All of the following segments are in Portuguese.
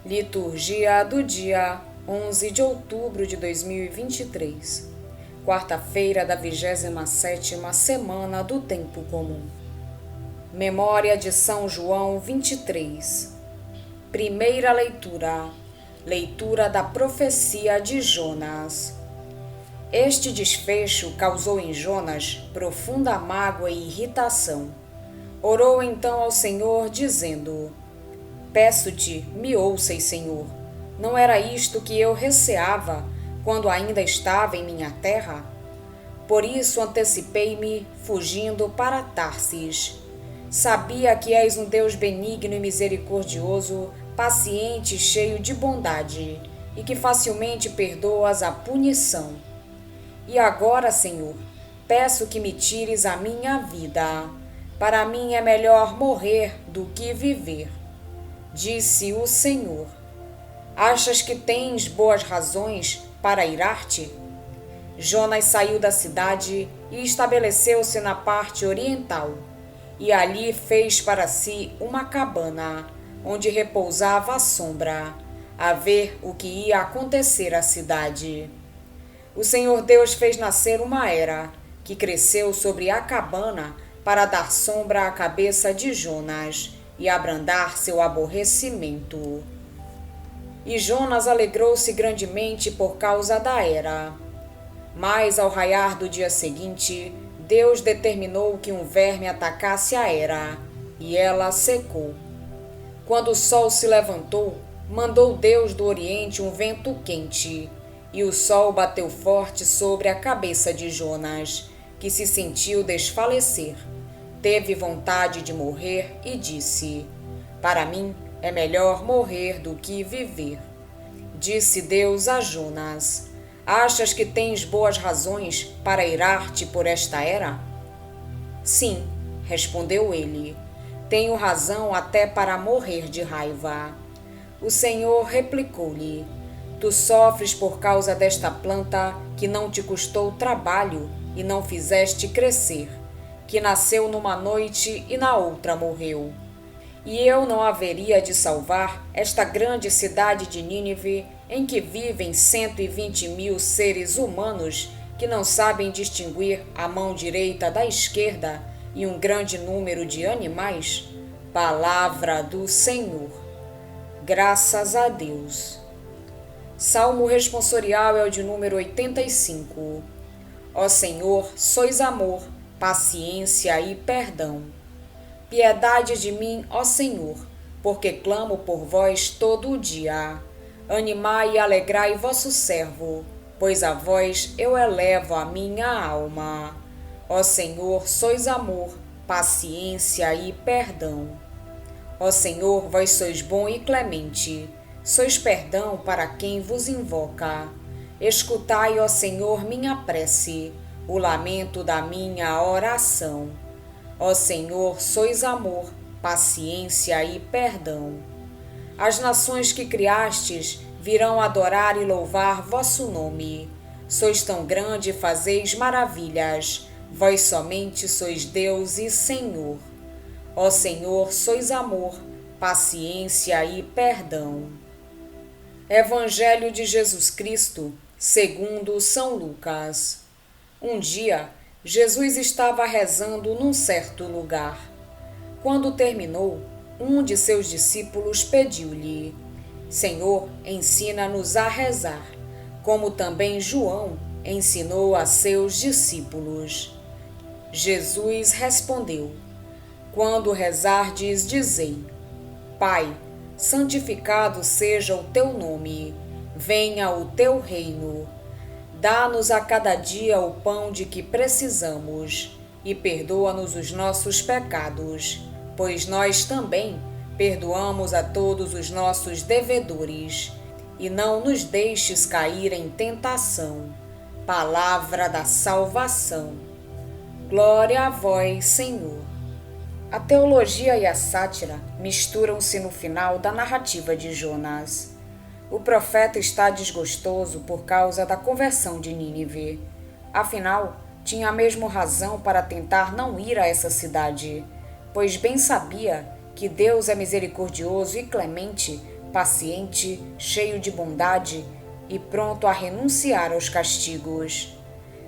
Liturgia do dia 11 de outubro de 2023, quarta-feira da 27ª semana do Tempo Comum. Memória de São João 23. Primeira leitura. Leitura da profecia de Jonas. Este desfecho causou em Jonas profunda mágoa e irritação. Orou então ao Senhor, dizendo: Peço-te, me ouças, Senhor. Não era isto que eu receava quando ainda estava em minha terra? Por isso antecipei-me, fugindo para Tarsis. Sabia que és um Deus benigno e misericordioso, paciente e cheio de bondade, e que facilmente perdoas a punição. E agora, Senhor, peço que me tires a minha vida. Para mim é melhor morrer do que viver. Disse o Senhor: Achas que tens boas razões para irar-te? Jonas saiu da cidade e estabeleceu-se na parte oriental, e ali fez para si uma cabana, onde repousava à sombra, a ver o que ia acontecer à cidade. O Senhor Deus fez nascer uma era, que cresceu sobre a cabana para dar sombra à cabeça de Jonas e abrandar seu aborrecimento. E Jonas alegrou-se grandemente por causa da era. Mas ao raiar do dia seguinte, Deus determinou que um verme atacasse a era, e ela secou. Quando o sol se levantou, mandou Deus do Oriente um vento quente, e o sol bateu forte sobre a cabeça de Jonas, que se sentiu desfalecer. Teve vontade de morrer e disse: Para mim é melhor morrer do que viver. Disse Deus a Jonas: Achas que tens boas razões para irar-te por esta era? Sim, respondeu ele, tenho razão até para morrer de raiva. O Senhor replicou-lhe: Tu sofres por causa desta planta que não te custou trabalho e não fizeste crescer, que nasceu numa noite e na outra morreu. E eu não haveria de salvar esta grande cidade de Nínive, em que vivem 120.000 seres humanos que não sabem distinguir a mão direita da esquerda e um grande número de animais? Palavra do Senhor. Graças a Deus. Salmo responsorial é o de número 85. Ó Senhor, sois amor, paciência e perdão. Piedade de mim, ó Senhor, porque clamo por vós todo o dia. Animai e alegrai vosso servo, pois a vós eu elevo a minha alma. Ó Senhor, sois amor, paciência e perdão. Ó Senhor, vós sois bom e clemente, sois perdão para quem vos invoca. Escutai, ó Senhor, minha prece, o lamento da minha oração. Ó Senhor, sois amor, paciência e perdão. As nações que criastes virão adorar e louvar vosso nome. Sois tão grande e fazeis maravilhas, vós somente sois Deus e Senhor. Ó Senhor, sois amor, paciência e perdão. Evangelho de Jesus Cristo, segundo São Lucas. Um dia, Jesus estava rezando num certo lugar. Quando terminou, um de seus discípulos pediu-lhe: Senhor, ensina-nos a rezar, como também João ensinou a seus discípulos. Jesus respondeu: Quando rezardes, dizei: Pai, santificado seja o teu nome, venha o teu reino. Dá-nos a cada dia o pão de que precisamos e perdoa-nos os nossos pecados, pois nós também perdoamos a todos os nossos devedores. E não nos deixes cair em tentação. Palavra da salvação. Glória a vós, Senhor. A teologia e a sátira misturam-se no final da narrativa de Jonas. O profeta está desgostoso por causa da conversão de Nínive. Afinal, tinha mesmo razão para tentar não ir a essa cidade, pois bem sabia que Deus é misericordioso e clemente paciente, cheio de bondade e pronto a renunciar aos castigos.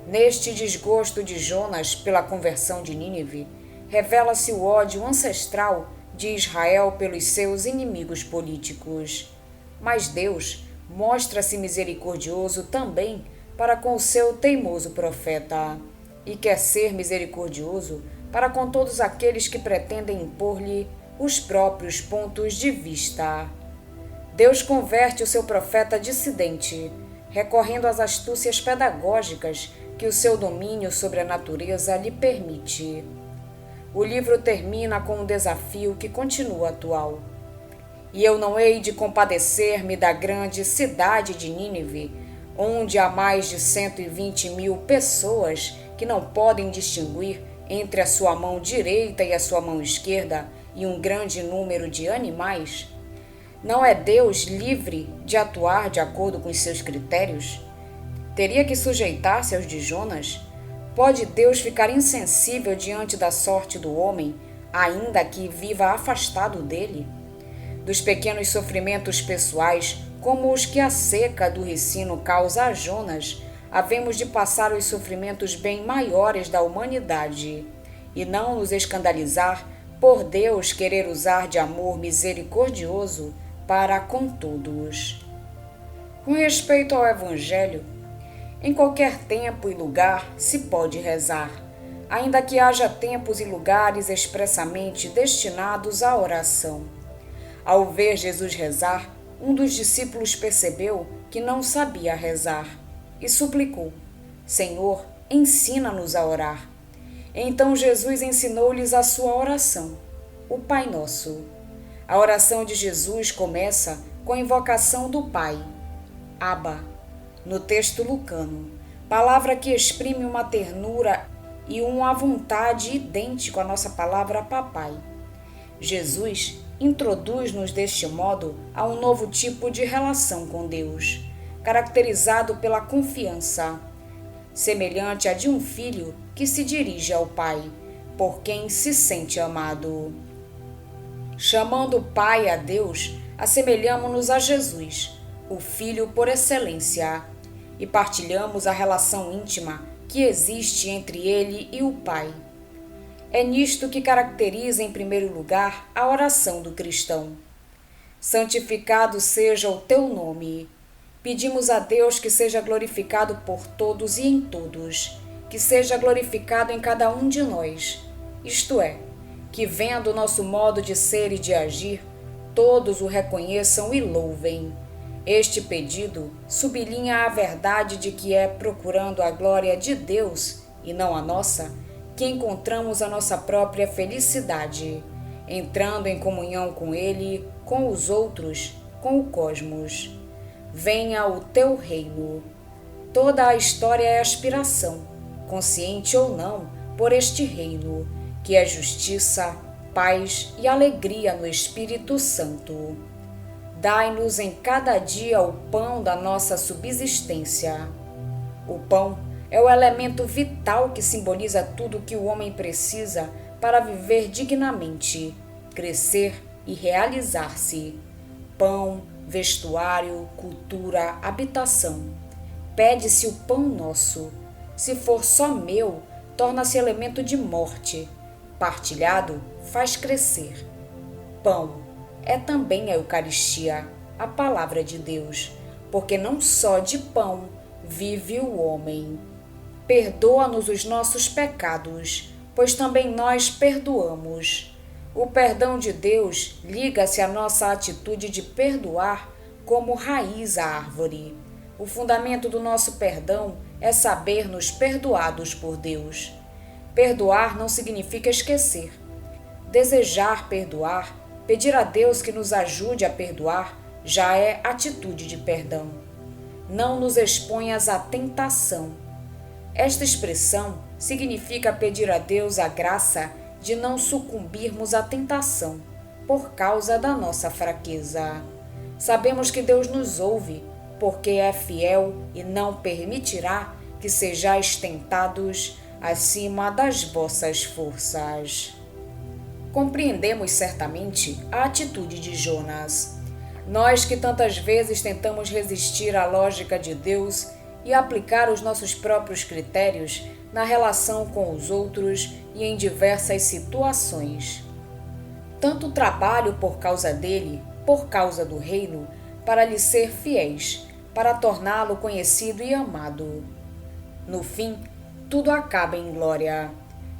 Neste desgosto de Jonas pela conversão de Nínive, revela-se o ódio ancestral de Israel pelos seus inimigos políticos. Mas Deus mostra-se misericordioso também para com o seu teimoso profeta, e quer ser misericordioso para com todos aqueles que pretendem impor-lhe os próprios pontos de vista. Deus converte o seu profeta dissidente, recorrendo às astúcias pedagógicas que o seu domínio sobre a natureza lhe permite. O livro termina com um desafio que continua atual. E eu não hei de compadecer-me da grande cidade de Nínive, onde há mais de 120.000 pessoas que não podem distinguir entre a sua mão direita e a sua mão esquerda e um grande número de animais? Não é Deus livre de atuar de acordo com os seus critérios? Teria que sujeitar-se aos de Jonas? Pode Deus ficar insensível diante da sorte do homem, ainda que viva afastado dele? Dos pequenos sofrimentos pessoais, como os que a seca do ricino causa a Jonas, havemos de passar os sofrimentos bem maiores da humanidade, e não nos escandalizar por Deus querer usar de amor misericordioso para com todos. Com respeito ao Evangelho, em qualquer tempo e lugar se pode rezar, ainda que haja tempos e lugares expressamente destinados à oração. Ao ver Jesus rezar, um dos discípulos percebeu que não sabia rezar e suplicou: Senhor, ensina-nos a orar. Então Jesus ensinou-lhes a sua oração, o Pai Nosso. A oração de Jesus começa com a invocação do Pai, Abba, no texto lucano, palavra que exprime uma ternura e uma vontade idêntico à nossa palavra papai. Jesus introduz-nos deste modo a um novo tipo de relação com Deus, caracterizado pela confiança, semelhante à de um filho que se dirige ao pai, por quem se sente amado. Chamando Pai a Deus, assemelhamo-nos a Jesus, o Filho por excelência, e partilhamos a relação íntima que existe entre ele e o Pai. É nisto que caracteriza, em primeiro lugar, a oração do cristão. Santificado seja o teu nome. Pedimos a Deus que seja glorificado por todos e em todos, que seja glorificado em cada um de nós, isto é, que vendo o nosso modo de ser e de agir, todos o reconheçam e louvem. Este pedido sublinha a verdade de que é procurando a glória de Deus, e não a nossa, que encontramos a nossa própria felicidade, entrando em comunhão com Ele, com os outros, com o cosmos. Venha o teu reino. Toda a história é aspiração, consciente ou não, por este reino, que é justiça, paz e alegria no Espírito Santo. Dai-nos em cada dia o pão da nossa subsistência. O pão é o elemento vital que simboliza tudo o que o homem precisa para viver dignamente, crescer e realizar-se. Pão, vestuário, cultura, habitação. Pede-se o pão nosso. Se for só meu, torna-se elemento de morte. Partilhado, faz crescer. Pão é também a Eucaristia, a palavra de Deus, porque não só de pão vive o homem. Perdoa-nos os nossos pecados, pois também nós perdoamos. O perdão de Deus liga-se à nossa atitude de perdoar como raiz à árvore. O fundamento do nosso perdão é saber-nos perdoados por Deus. Perdoar não significa esquecer. Desejar perdoar, pedir a Deus que nos ajude a perdoar, já é atitude de perdão. Não nos exponhas à tentação. Esta expressão significa pedir a Deus a graça de não sucumbirmos à tentação por causa da nossa fraqueza. Sabemos que Deus nos ouve, porque é fiel e não permitirá que sejais tentados acima das vossas forças. Compreendemos certamente a atitude de Jonas. Nós que tantas vezes tentamos resistir à lógica de Deus e aplicar os nossos próprios critérios na relação com os outros e em diversas situações. Tanto trabalho por causa dele, por causa do reino, para lhe ser fiéis, para torná-lo conhecido e amado. No fim, tudo acaba em glória.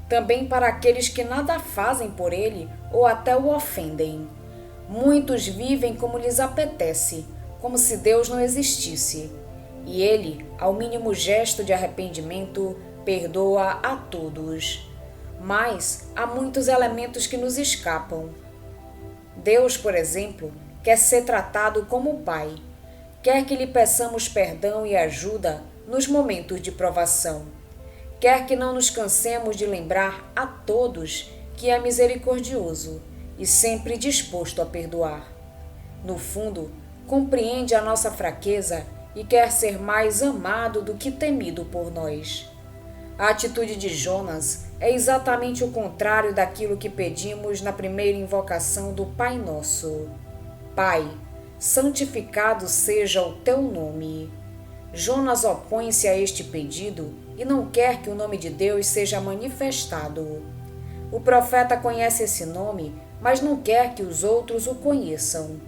Também para aqueles que nada fazem por ele ou até o ofendem. Muitos vivem como lhes apetece, como se Deus não existisse. E ele, ao mínimo gesto de arrependimento, perdoa a todos. Mas há muitos elementos que nos escapam. Deus, por exemplo, quer ser tratado como Pai. Quer que lhe peçamos perdão e ajuda nos momentos de provação. Quer que não nos cansemos de lembrar a todos que é misericordioso e sempre disposto a perdoar. No fundo, compreende a nossa fraqueza e quer ser mais amado do que temido por nós. A atitude de Jonas é exatamente o contrário daquilo que pedimos na primeira invocação do Pai Nosso. Pai, santificado seja o teu nome. Jonas opõe-se a este pedido e não quer que o nome de Deus seja manifestado. O profeta conhece esse nome, mas não quer que os outros o conheçam.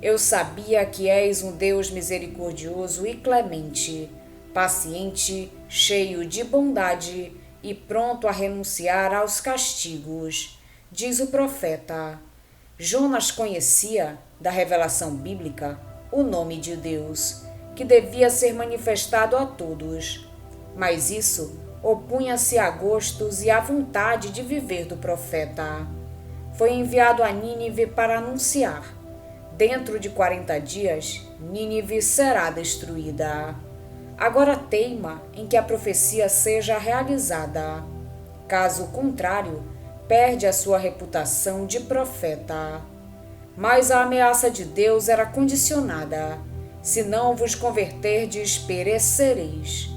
Eu sabia que és um Deus misericordioso e clemente, paciente, cheio de bondade e pronto a renunciar aos castigos, diz o profeta. Jonas conhecia, da revelação bíblica, o nome de Deus, que devia ser manifestado a todos. Mas isso opunha-se a gostos e à vontade de viver do profeta. Foi enviado a Nínive para anunciar: dentro de 40 dias, Nínive será destruída. Agora teima em que a profecia seja realizada. Caso contrário, perde a sua reputação de profeta. Mas a ameaça de Deus era condicionada: se não vos converterdes, perecereis.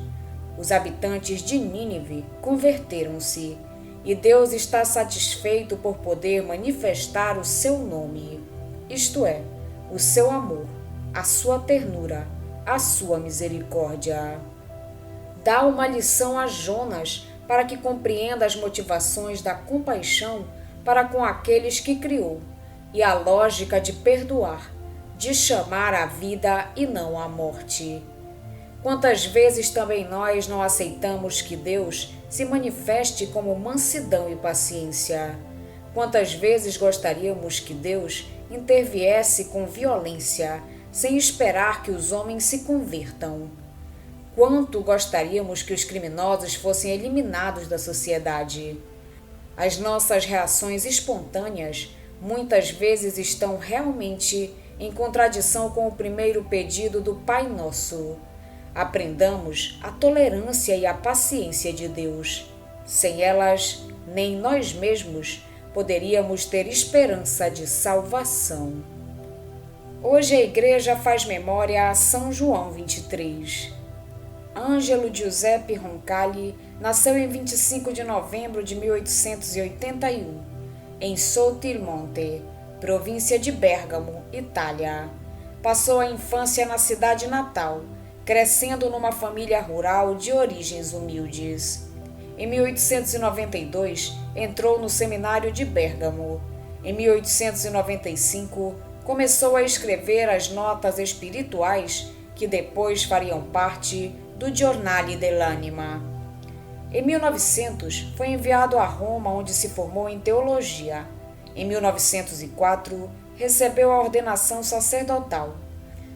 Os habitantes de Nínive converteram-se, e Deus está satisfeito por poder manifestar o seu nome, isto é, o seu amor, a sua ternura, a sua misericórdia. Dá uma lição a Jonas para que compreenda as motivações da compaixão para com aqueles que criou e a lógica de perdoar, de chamar à vida e não à morte. Quantas vezes também nós não aceitamos que Deus se manifeste como mansidão e paciência? Quantas vezes gostaríamos que Deus interviesse com violência, sem esperar que os homens se convertam? Quanto gostaríamos que os criminosos fossem eliminados da sociedade? As nossas reações espontâneas muitas vezes estão realmente em contradição com o primeiro pedido do Pai Nosso. Aprendamos a tolerância e a paciência de Deus. Sem elas, nem nós mesmos poderíamos ter esperança de salvação. Hoje a Igreja faz memória a São João 23. Ângelo Giuseppe Roncalli nasceu em 25 de novembro de 1881, em Sottilmonte, província de Bérgamo, Itália. Passou a infância na cidade natal, crescendo numa família rural de origens humildes. Em 1892, entrou no seminário de Bérgamo. Em 1895, começou a escrever as notas espirituais que depois fariam parte do Giornale dell'Anima. Em 1900, foi enviado a Roma, onde se formou em teologia. Em 1904, recebeu a ordenação sacerdotal.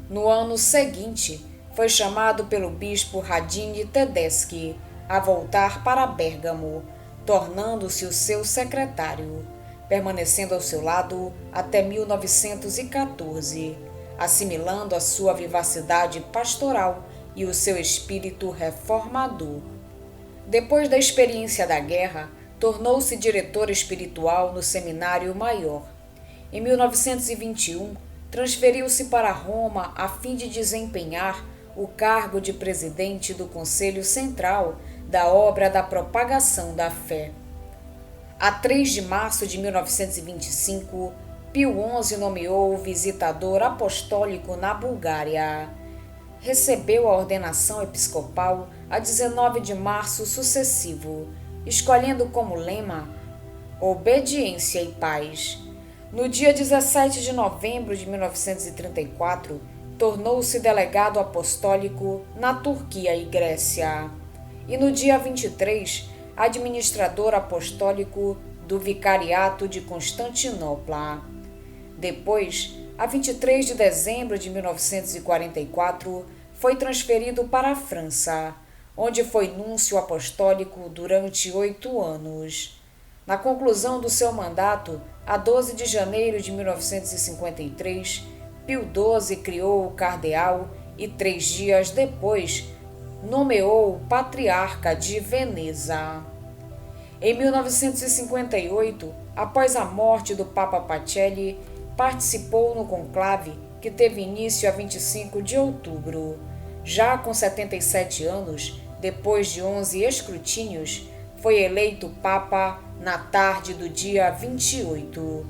No ano seguinte, foi chamado pelo bispo Radini Tedeschi a voltar para Bérgamo, tornando-se o seu secretário, permanecendo ao seu lado até 1914, assimilando a sua vivacidade pastoral e o seu espírito reformador. Depois da experiência da guerra, tornou-se diretor espiritual no Seminário Maior. Em 1921, transferiu-se para Roma a fim de desempenhar o cargo de presidente do Conselho Central da Obra da Propagação da Fé. A 3 de março de 1925, Pio XI nomeou o visitador apostólico na Bulgária. Recebeu a ordenação episcopal a 19 de março sucessivo, escolhendo como lema obediência e paz. No dia 17 de novembro de 1934, tornou-se delegado apostólico na Turquia e Grécia. E no dia 23, administrador apostólico do Vicariato de Constantinopla. Depois, a 23 de dezembro de 1944, foi transferido para a França, onde foi núncio apostólico durante 8 anos. Na conclusão do seu mandato, a 12 de janeiro de 1953, Pio XII criou o cardeal e 3 dias depois nomeou o patriarca de Veneza. Em 1958, após a morte do Papa Pacelli, participou no conclave que teve início a 25 de outubro. Já com 77 anos, depois de 11 escrutínios, foi eleito Papa na tarde do dia 28,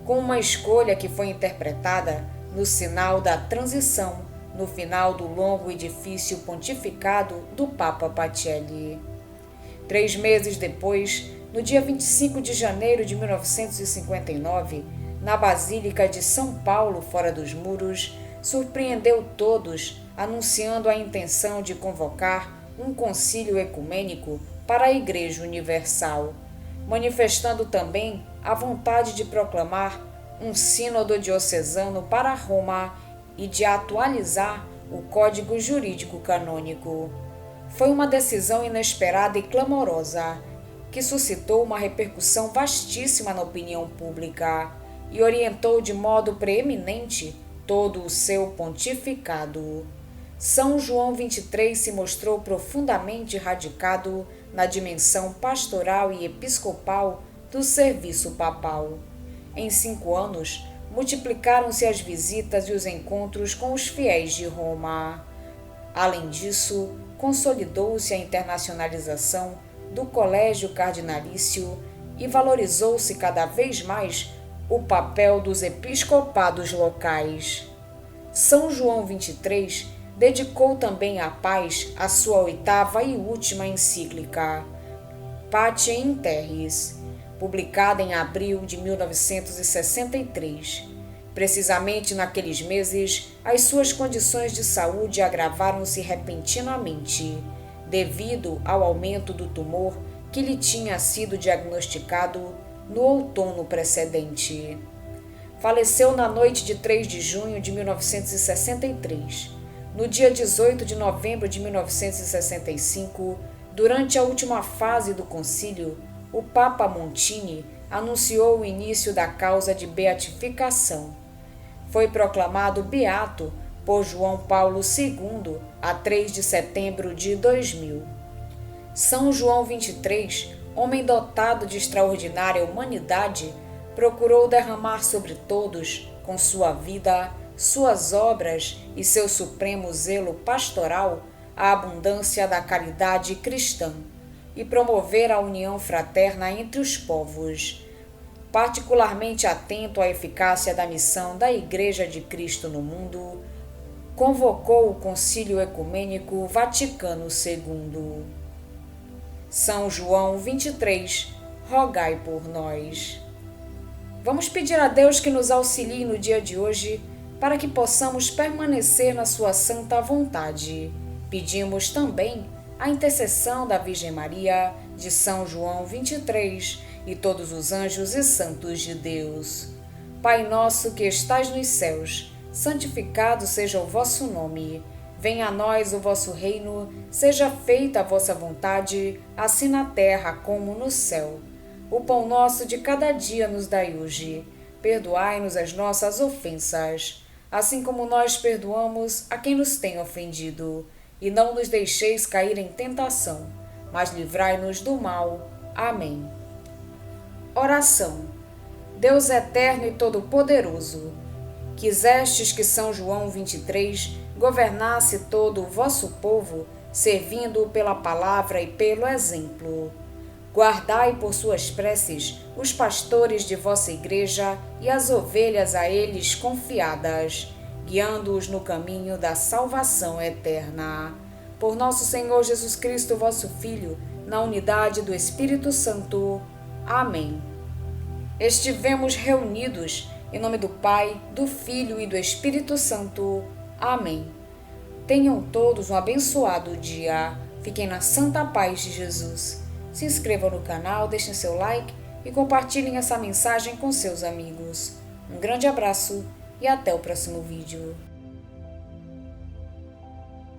com uma escolha que foi interpretada no sinal da transição, no final do longo e difícil pontificado do Papa Pacelli. 3 meses depois, no dia 25 de janeiro de 1959, na Basílica de São Paulo, fora dos muros, surpreendeu todos, anunciando a intenção de convocar um concílio ecumênico para a Igreja Universal, manifestando também a vontade de proclamar um sínodo diocesano para Roma e de atualizar o Código Jurídico Canônico. Foi uma decisão inesperada e clamorosa, que suscitou uma repercussão vastíssima na opinião pública e orientou de modo preeminente todo o seu pontificado. São João XXIII se mostrou profundamente radicado na dimensão pastoral e episcopal do serviço papal. Em 5 anos, multiplicaram-se as visitas e os encontros com os fiéis de Roma. Além disso, consolidou-se a internacionalização do colégio cardinalício e valorizou-se cada vez mais o papel dos episcopados locais. São João XXIII dedicou também à paz a sua 8ª e última encíclica, Pacem in Terris, publicada em abril de 1963. Precisamente naqueles meses, as suas condições de saúde agravaram-se repentinamente, devido ao aumento do tumor que lhe tinha sido diagnosticado no outono precedente. Faleceu na noite de 3 de junho de 1963. No dia 18 de novembro de 1965, durante a última fase do concílio, o Papa Montini anunciou o início da causa de beatificação. Foi proclamado beato por João Paulo II a 3 de setembro de 2000. São João XXIII, homem dotado de extraordinária humanidade, procurou derramar sobre todos, com sua vida, suas obras e seu supremo zelo pastoral, a abundância da caridade cristã e promover a união fraterna entre os povos. Particularmente atento à eficácia da missão da Igreja de Cristo no mundo, convocou o Concílio Ecumênico Vaticano II. São João XXIII, rogai por nós. Vamos pedir a Deus que nos auxilie no dia de hoje, para que possamos permanecer na sua santa vontade. Pedimos também a intercessão da Virgem Maria, de São João XXIII e todos os anjos e santos de Deus. Pai nosso que estais nos céus, santificado seja o vosso nome. Venha a nós o vosso reino, seja feita a vossa vontade, assim na terra como no céu. O pão nosso de cada dia nos dai hoje. Perdoai-nos as nossas ofensas, assim como nós perdoamos a quem nos tem ofendido. E não nos deixeis cair em tentação, mas livrai-nos do mal. Amém. Oração. Deus eterno e todo-poderoso, quisestes que São João XXIII governasse todo o vosso povo, servindo-o pela palavra e pelo exemplo. Guardai por suas preces os pastores de vossa igreja e as ovelhas a eles confiadas, guiando-os no caminho da salvação eterna. Por nosso Senhor Jesus Cristo, vosso Filho, na unidade do Espírito Santo. Amém. Estivemos reunidos em nome do Pai, do Filho e do Espírito Santo. Amém. Tenham todos um abençoado dia. Fiquem na santa paz de Jesus. Se inscrevam no canal, deixem seu like e compartilhem essa mensagem com seus amigos. Um grande abraço e até o próximo vídeo.